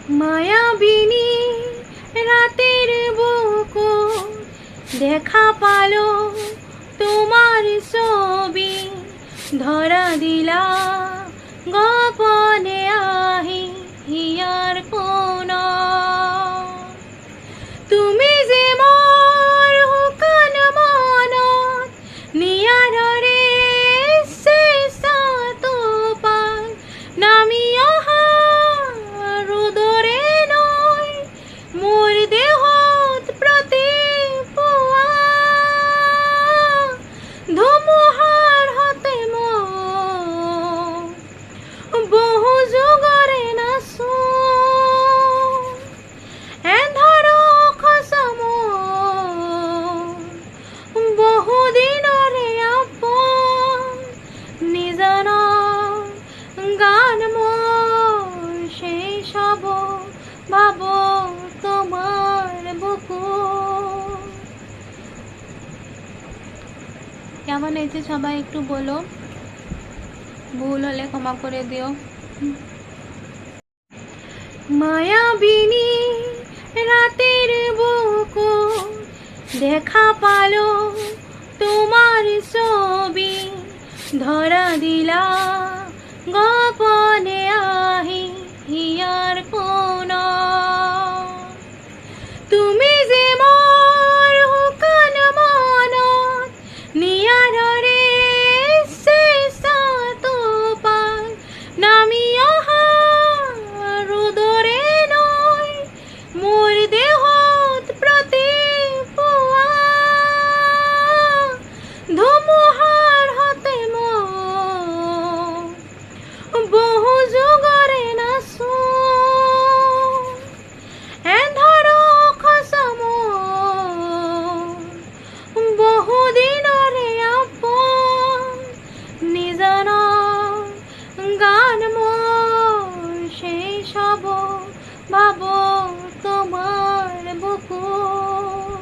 মায়াবিনী রাতের বুকু দেখা পালো তোমার ছবি ধরা দিলা গোপনে আহি হিয়ার কোন তুমি যে মোর হুকান মনত নিয়ারে চেষ্টা তোপাল নামি অহা রুদরে নয় মোর দেহত প্ৰতি পুৱা ধুমুহাৰ হতে মোৰ বহু যুগৰে নাচো এন্ধাৰো খচম বহু দিনৰে আপোন নিজান গান মোৰ সেই সব ভাব তোমার বুকু। কেমন হয়েছে সবাই একটু বলো, ভুল হলে ক্ষমা করে দিও। মায়াবিনী রাতের বুকু দেখা পালো তোমার ছবি ধরা দিলা গোপনে আহি হিয়ার কোন তুমি যে মোর হুকান মনত নিয়ারে চেষ্টা তোপাল নামি অহা রুদরে নয় মোর দেহত প্ৰতি পুৱা ধুমুহাৰ হতে মোৰ বহু যুগৰে নাচো এন্ধাৰো খচম বহু দিনৰে আপোন নিজান গান মোৰ সেই সব ভাব